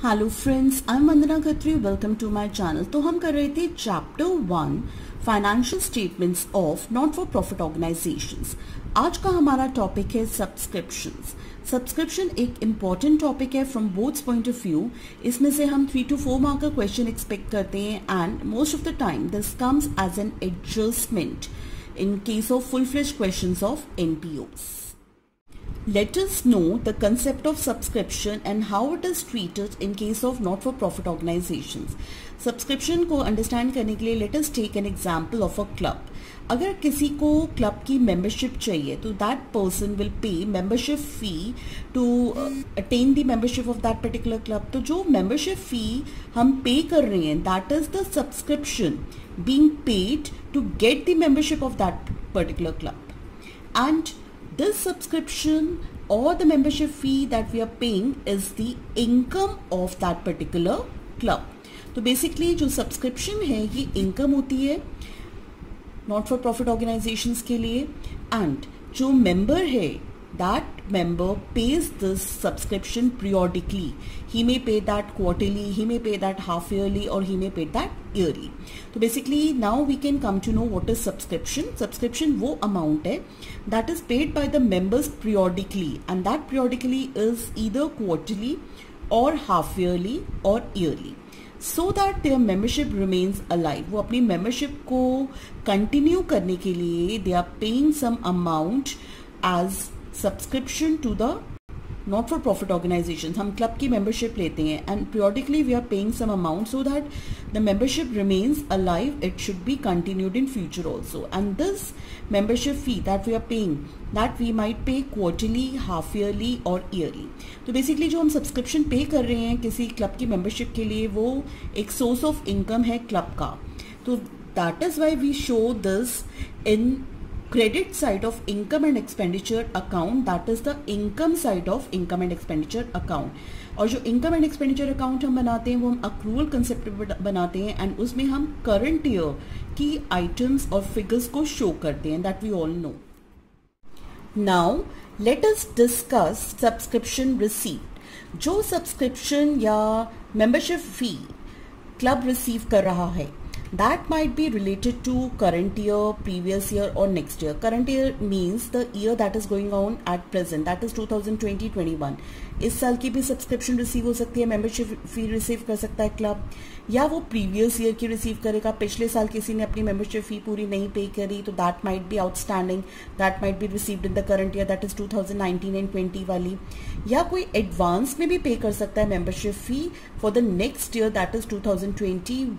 Hello friends, I am Vandana Khatri. Welcome to my channel. तो हम कर रहे थे chapter 1 financial statements of not for profit organisations. आज का हमारा टॉपिक है सब्सक्रिप्शंस। सब्सक्रिप्शन एक इम्पॉर्टेंट टॉपिक है from both point of view. इसमें से हम 3 to 4 मार्क का क्वेश्चन एक्सपेक्ट करते हैं and most of the time this comes as an adjustment in case of full-fledged questions of NPOs. Let us know the concept of subscription and how it is treated in case of not-for-profit organizations. Subscription को understand करने के लिए let us take an example of a club. अगर किसी को club की membership चाहिए तो that person will pay membership fee to attain the membership of that particular club. तो जो मेंबरशिप फी हम पे कर रहे हैं that is the subscription being paid to get the membership of that particular club, and this subscription or the membership fee that we are paying is the income of that particular club. तो basically जो subscription है ये income होती है not for profit organizations के लिए, and जो member है that member pays this subscription periodically. He may pay that quarterly, he may pay that half yearly, or he may pay that yearly. So basically now we can come to know what is subscription. Subscription वो amount है that is paid by the members periodically, and that periodically is either quarterly or half yearly or yearly, so that their membership remains alive. वो अपनी membership को continue करने के लिए they are paying some amount as subscription to the not for profit organizations. हम club की membership लेते हैं and periodically we are paying some amount so that the membership remains alive. It should be continued in future also, and this membership fee that we are paying that we might pay quarterly, half yearly or yearly. तो basically जो हम subscription pay कर रहे हैं किसी club की membership के लिए वो एक source of income है क्लब का। तो that is why we show this in credit side of income and expenditure account, that is the income side of income and expenditure account. और जो income and expenditure account हम बनाते हैं वो हम accrual concept बनाते हैं and उसमें हम current year की items और figures को show करते हैं, that we all know. Now let us discuss subscription receipt. जो subscription या membership fee club receive कर रहा है that might be related to current year, previous year or next year. Current year means the year that is going on at present, that is 2020-21. इस साल की भी subscription receive हो सकती है, मेंबरशिप फी रिसीव कर सकता है क्लब, या वो प्रीवियस ईयर की रिसीव करेगा। पिछले साल किसी ने अपनी मेंबरशिप फी पूरी नहीं पे करी तो that might be outstanding, that might be received in the current year, that is 2019 and 20 वाली, या कोई एडवांस में भी पे कर सकता है membership fee for the next year that is 2021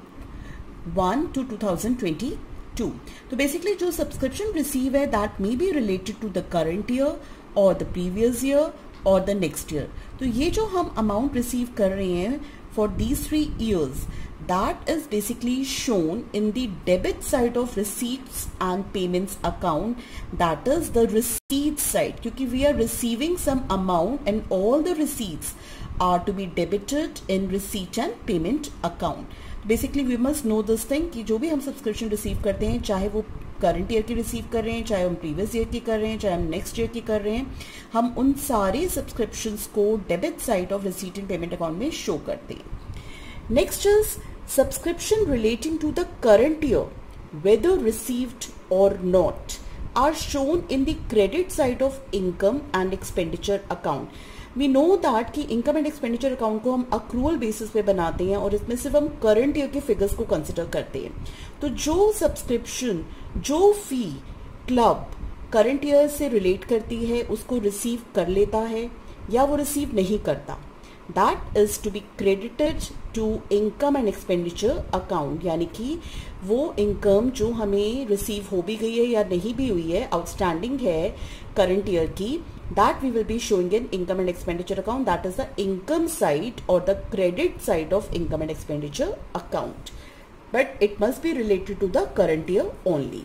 to 2022. तो बेसिकली जो सब्सक्रिप्शन रिसीव है that may be related to the current year और द प्रीवियस ईयर और द नेक्स्ट ईयर। तो ये जो हम अमाउंट रिसीव कर रहे हैं for these 3 years that is basically shown in the debit side of receipts and payments account, that is the receipt side, क्योंकि we are receiving some amount and all the receipts are to be debited in receipt and payment account. Basically we must know this thing कि जो भी हम subscription receive करते हैं, चाहे वो current year की रिसीव कर रहे हैं, चाहे हम प्रीवियस ईयर की कर रहे हैं, चाहे हम नेक्स्ट ईयर की कर रहे हैं, हम उन सारे सब्सक्रिप्शंस को debit side of receipt and payment account में शो करते हैं। Next is subscription relating to the current year whether received और not are shown in the credit side of income and expenditure account. We know that कि income and expenditure account को हम accrual basis पे बनाते हैं और इसमें सिर्फ हम करंट ईयर के फिगर्स को कंसिडर करते हैं। तो जो सब्सक्रिप्शन, जो फी क्लब करंट ईयर से रिलेट करती है उसको रिसीव कर लेता है या वो रिसीव नहीं करता, that is to be credited to income and expenditure account. यानी कि वो इनकम जो हमें रिसीव हो भी गई है या नहीं भी हुई है, आउटस्टैंडिंग है करंट ईयर की, that we will be showing in income and expenditure account, that is the income side or the credit side of income and expenditure account, but it must be related to the current year only.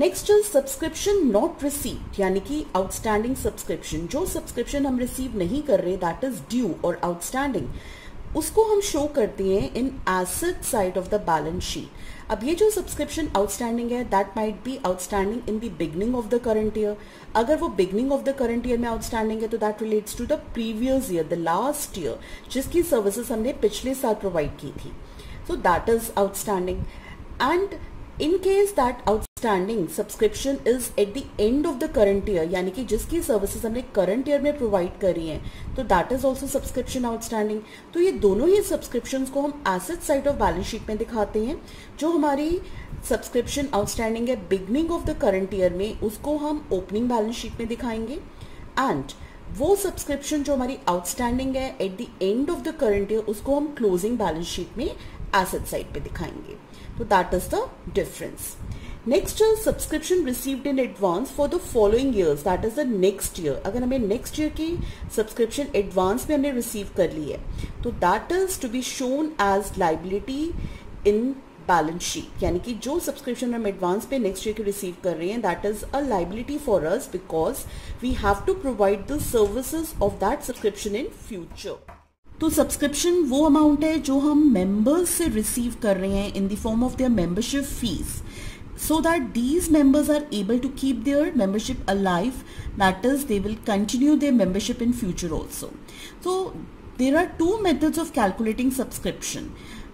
Next is subscription not received, यानी कि outstanding subscription। जो subscription हम receive नहीं कर रहे that is due or outstanding, उसको हम show करते हैं in asset side of the balance sheet. अब ये जो सब्सक्रिप्शन आउटस्टैंडिंग है that might be outstanding in the beginning of the current year. अगर वो beginning of the current year में आउटस्टैंडिंग है तो that relates to the previous year, the last year, जिसकी सर्विसेज हमने पिछले साल प्रोवाइड की थी। So that is outstanding. And in case that outstanding subscription is at the end of the current year, यानी कि जिसकी सर्विसेज हमने करंट ईयर में प्रोवाइड करी हैं, तो that is also subscription outstanding. तो ये दोनों ही सब्सक्रिप्शंस को हम asset side of balance sheet में दिखाते हैं। जो हमारी सब्सक्रिप्शन आउटस्टैंडिंग है beginning of the current year में, उसको हम ओपनिंग बैलेंस शीट में दिखाएंगे, एंड वो सब्सक्रिप्शन जो हमारी आउटस्टैंडिंग है at the end of the current year, उसको हम क्लोजिंग बैलेंस शीट में एसेट साइड पे दिखाएंगे। So that is the difference. Next is subscription received in advance for the following years, that is the next year. अगर हमें next year की subscription advance में हमने receive कर ली है, तो that is to be shown as liability in balance sheet. यानी कि जो subscription हम advance पे next year की receive कर रहे हैं, that is a liability for us because we have to provide the services of that subscription in future. तो सब्सक्रिप्शन वो अमाउंट है जो हम मेंबर्स से रिसीव कर रहे हैं in the form of their membership fees, so that these members are able to keep their membership alive, that is they will continue their membership in future also. So there are two methods of calculating subscription.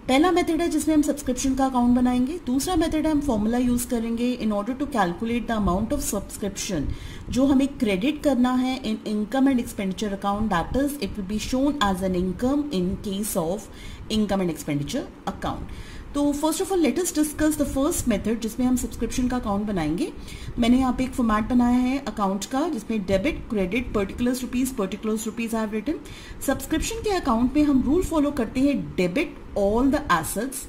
पहला method है जिसमें हम subscription का account बनाएंगे, दूसरा method है हम formula use करेंगे in order to calculate the amount of subscription जो हमें क्रेडिट करना है in income and expenditure account, that is it will be shown as an income in case of income and expenditure account. तो first of all let us discuss the first method जिसमें हम subscription का account बनाएंगे। मैंने यहाँ पे एक format बनाया है अकाउंट का जिसमें debit, credit, particulars rupees I have written. Subscription के अकाउंट में हम रूल फॉलो करते हैं debit all the assets,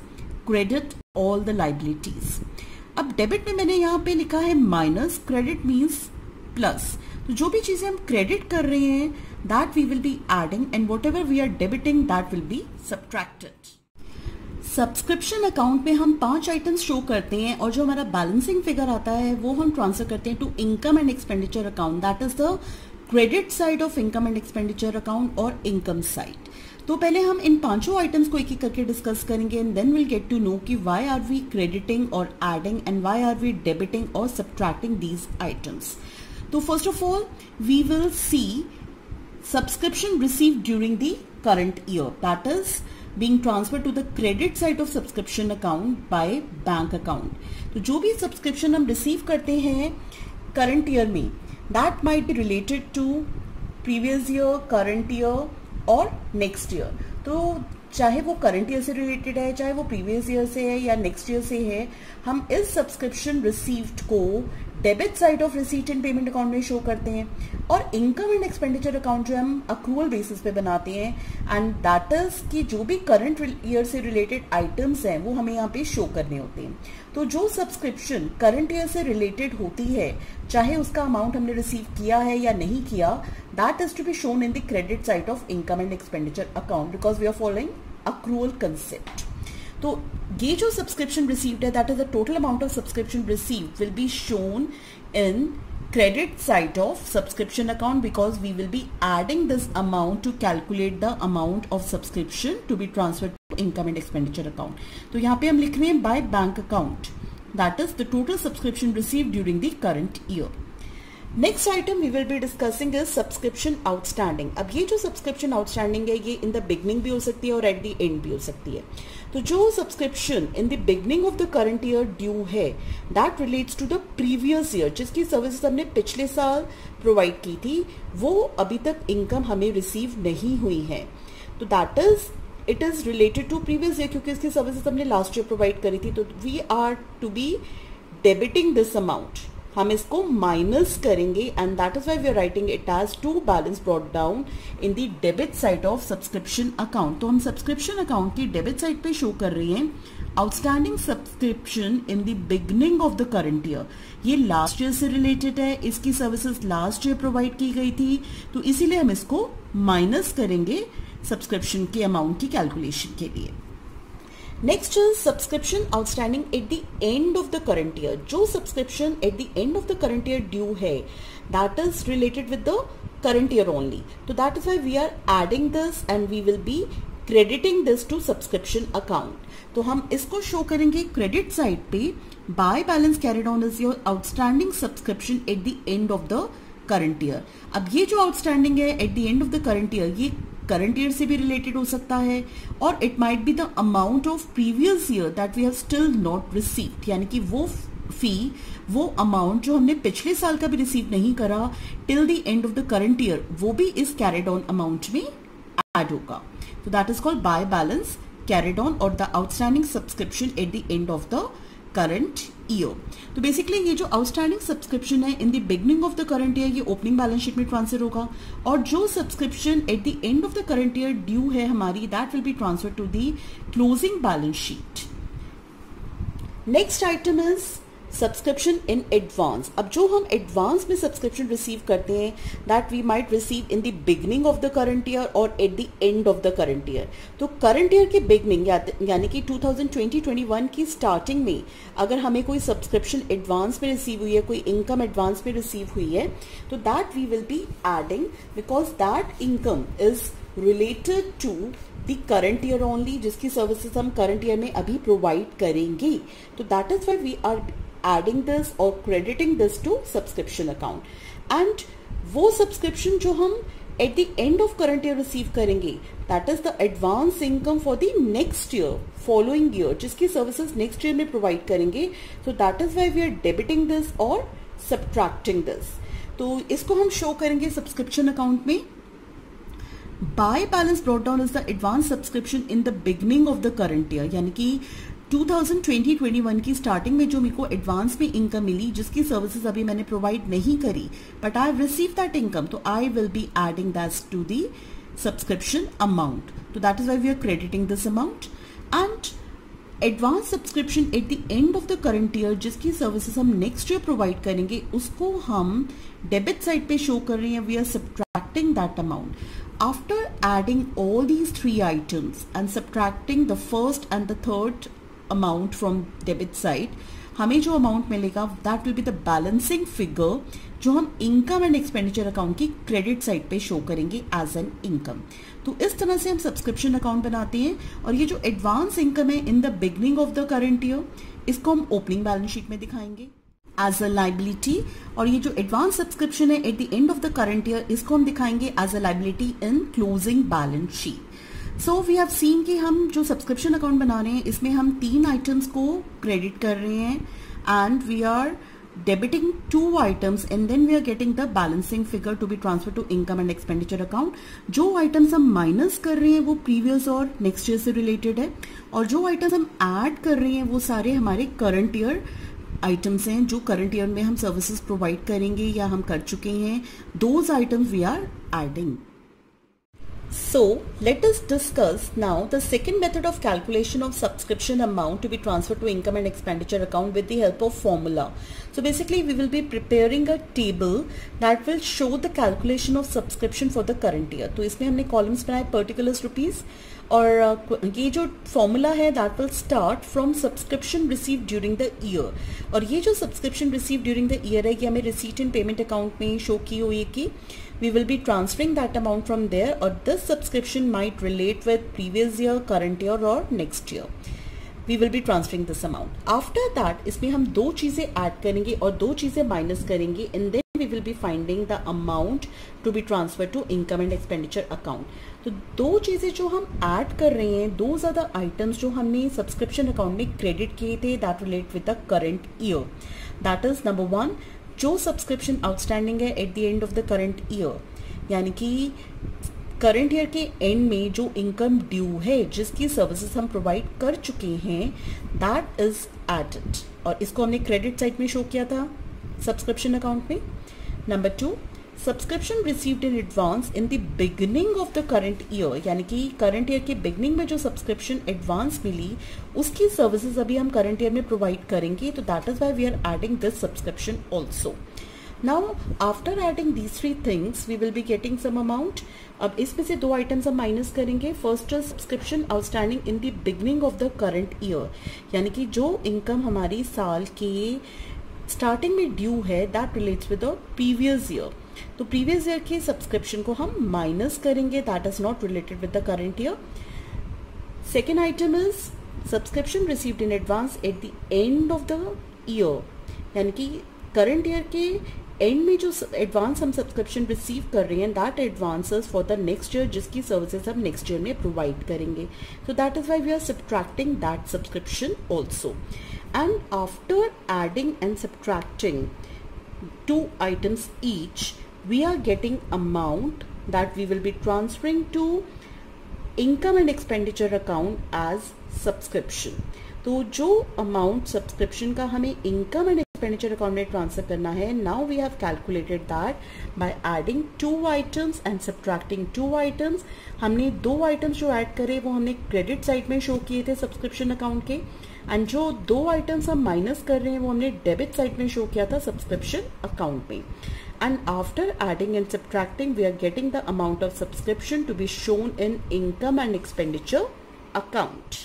credit all the liabilities. अब डेबिट में मैंने यहाँ पे लिखा है माइनस, क्रेडिट मीन्स प्लस। तो जो भी चीजें हम क्रेडिट कर रहे हैं that we will be adding and whatever we are debiting that will be subtracted. Subscription account में हम 5 आइटम्स शो करते हैं और जो हमारा बैलेंसिंग फिगर आता है वो हम ट्रांसफर करते हैं to income and expenditure account, that is the credit side of income and expenditure account और इनकम साइड। तो पहले हम इन 5 आइटम्स को एक एक करके डिस्कस करेंगे and then will get to know कि व्हाई आर वी क्रेडिटिंग और adding and why are we debiting और सब्ट्रैक्टिंग दीज आइटम्स। तो first of all we will see subscription received during the current year, that is being transferred to the credit side of subscription account by bank account. तो जो भी subscription हम receive करते हैं current year में that might be related to previous year, current year और next year. तो चाहे वो करंट ईयर से रिलेटेड है, चाहे वो प्रीवियस ईयर से है या नेक्स्ट ईयर से है, हम इस सब्सक्रिप्शन रिसीव्ड को debit side of receipt and payment account में शो करते हैं और इनकम एंड एक्सपेंडिचर अकाउंट जो हम अक्रूवल बेसिस पे बनाते हैं एंड दैट इज कि जो भी करंट ईयर से रिलेटेड आइटम्स हैं वो हमें यहाँ पे शो करने होते हैं। तो जो सब्सक्रिप्शन करंट ईयर से रिलेटेड होती है, चाहे उसका अमाउंट हमने रिसीव किया है या नहीं किया, that is to be shown in the credit side of income and expenditure account because we are following accrual concept. तो ये जो सब्सक्रिप्शन रिसीव्ड है that is the total amount of subscription received will be shown in credit side of subscription account because we will be adding this amount to calculate the amount of subscription to be transferred to income and expenditure account. तो यहाँ पे हम लिख रहे हैं by bank account, that is the total subscription received during the current year. Next item we will be discussing is subscription outstanding. अब ये जो सब्सक्रिप्शन आउटस्टैंडिंग है ये इन द बिगनिंग भी हो सकती है और एट द एंड भी हो सकती है। तो जो subscription in the beginning of the current year due है that relates to the previous year, जिसकी सर्विसेज हमने पिछले साल प्रोवाइड की थी, वो अभी तक इनकम हमें रिसीव नहीं हुई है। तो that is it is related to previous year क्योंकि इसकी सर्विसेज हमने लास्ट ईयर प्रोवाइड करी थी। तो we are to be debiting this amount, हम इसको माइनस करेंगे and that is why we are writing it as to balance brought down in the debit side of subscription account. तो हम subscription account की debit side पे show कर रहे हैं outstanding subscription in the beginning of the current year. ये last year से related है, इसकी सर्विसेज लास्ट ईयर प्रोवाइड की गई थी, तो इसीलिए हम इसको माइनस करेंगे सब्सक्रिप्शन के अमाउंट की कैलकुलेशन के लिए। Next is subscription outstanding at the end of the current year. जो subscription at the end of the current year due है that is related with the current year only, तो that is why we are adding this and we will be crediting this to subscription account. तो हम इसको show करेंगे credit side पे, by balance carried on is your outstanding subscription at the end of the current year. अब ये जो outstanding है at the end of the current year, ये करंट ईयर से भी रिलेटेड हो सकता है, और it might be the amount of previous year that we have still not received, यानी कि वो फी, वो अमाउंट जो हमने पिछले साल का भी रिसीव नहीं करा till the end of the current year, वो भी इस कैरिड ऑन अमाउंट में ऐड होगा। तो that is called by balance carried on और the outstanding subscription at the end of the current year. तो बेसिकली ये जो आउटस्टैंडिंग सब्सक्रिप्शन है in the beginning of the current year, ये opening balance sheet में transfer होगा, और जो subscription at the end of the current year due है हमारी, that will be transfer to the closing balance sheet. Next item is subscription in advance. अब जो हम एडवांस में सब्सक्रिप्शन रिसीव करते हैं, that we might receive in the beginning of the current year और at the end of the current year. तो current year के beginning यानी कि 2020-21 की स्टार्टिंग में अगर हमें कोई सब्सक्रिप्शन एडवांस में रिसीव हुई है, कोई इनकम एडवांस में रिसीव हुई है, तो that we will be adding, because that income is related to the current year only, जिसकी सर्विसेज हम करंट ईयर में अभी प्रोवाइड करेंगे। तो that is why we are adding this or crediting this to subscription account, and वो subscription जो हम at the end of current year receive करेंगे, that is the advance income for the next year, following year, जिसकी services next year में provide करेंगे। So that is why we are debiting this or subtracting this। तो इसको हम show करेंगे subscription account में। Buy balance brought down is the advance subscription in the beginning of the current year, यानी कि 2020-21 की स्टार्टिंग में जो मेरे को एडवांस में इनकम मिली, जिसकी सर्विसेज अभी मैंने प्रोवाइड नहीं करी, but I receive that income, तो I will be adding that to the subscription amount. तो that is why we are crediting this amount. And advance subscription at the end of the current year, जिसकी services हम next year provide करेंगे, उसको हम debit side पे show कर रहे हैं। We are subtracting that amount. After adding all these 3 items and subtracting the first and the third amount from debit side, हमें जो अमाउंट मिलेगा that will be the balancing figure, जो हम income and expenditure account की credit side पे show करेंगे as an income. तो इस तरह से हम सब्सक्रिप्शन अकाउंट बनाते हैं। और ये जो एडवांस इनकम है in the beginning of the current year, इसको हम ओपनिंग बैलेंस शीट में दिखाएंगे एज अ लाइबिलिटी, और ये जो एडवांस सब्सक्रिप्शन है at the end of the current year, इसको हम दिखाएंगे as a liability in closing balance sheet. So we have seen कि हम जो सब्सक्रिप्शन अकाउंट बना रहे हैं, इसमें हम 3 आइटम्स को क्रेडिट कर रहे हैं, and we are debiting 2 items and then we are getting the balancing figure to be transferred to income and expenditure account। जो आइटम्स हम माइनस कर रहे हैं वो प्रीवियस और नेक्स्ट ईयर से रिलेटेड है, और जो आइटम्स हम ऐड कर रहे हैं वो सारे हमारे करंट ईयर आइटम्स हैं, जो करंट ईयर में हम सर्विसेज प्रोवाइड करेंगे या हम कर चुके हैं। Those items we are adding. So let us discuss now the second method of calculation of subscription amount to be transferred to income and expenditure account with the help of formula. So basically we will be preparing a table that will show the calculation of subscription for the current year. तो इसमें हमने columns बनाए particulars rupees, और ये जो formula है that will start from subscription receive during the year, और ये जो subscription receive during the year है, ये हमें रिसीट इन पेमेंट अकाउंट में शो की हुई है कि we will be transferring that amount from there, or this subscription might relate with previous year, current year or next year. We will be transferring this amount. After that, इसमें हम 2 चीजें add करेंगे और 2 चीजें माइनस करेंगे, and then we will be finding the amount to be transferred to income and expenditure account. तो 2 चीजें जो हम ऐड कर रहे हैं, those are the items जो हमने सब्सक्रिप्शन अकाउंट में क्रेडिट किए थे, that relate with the current year. That is number 1, जो सब्सक्रिप्शन आउटस्टैंडिंग है at the end of the current year, यानी कि करंट ईयर के एंड में जो इनकम ड्यू है, जिसकी सर्विसेज हम प्रोवाइड कर चुके हैं, दैट इज एडेड, और इसको हमने क्रेडिट साइड में शो किया था सब्सक्रिप्शन अकाउंट में। Number 2, subscription received in advance in the beginning of the current year, यानी कि करंट ईयर के बिगिनिंग में जो सब्सक्रिप्शन एडवांस मिली, उसकी सर्विसेज अभी हम करंट ईयर में प्रोवाइड करेंगे, तो that is why we are adding this subscription also. Now after adding these 3 things we will be getting some amount. अब इसमें से 2 आइटम्स हम माइनस करेंगे। First is subscription outstanding in the beginning of the current year, यानी कि जो income हमारी साल के स्टार्टिंग में ड्यू है, that relates with the previous year. तो प्रीवियस ईयर की सब्सक्रिप्शन को हम माइनस करेंगे, that is not related with the current year. Second item is subscription received in advance at the end of the year, यानी कि current year के and में जो एडवांस हम सब्सक्रिप्शन रिसीव कर रहे हैं, that advances for the next year, जिसकी सर्विसेज हम नेक्स्ट ईयर में प्रोवाइड करेंगे. So that is why we are subtracting that subscription also. And after adding and subtracting 2 items each, we are getting amount that we will be transferring to income and expenditure account as subscription. तो जो amount subscription का हमें income and expenditure account में transfer करना है, now we have calculated that by adding 2 items and subtracting 2 items. हमने 2 items जो add करे वो हमने क्रेडिट साइड में शो किए थे सब्सक्रिप्शन अकाउंट के, एंड जो 2 items हम माइनस कर रहे हैं वो हमने डेबिट साइड में शो किया था सब्सक्रिप्शन अकाउंट में. And after adding and subtracting, we are getting the amount of subscription to be shown in income and expenditure account.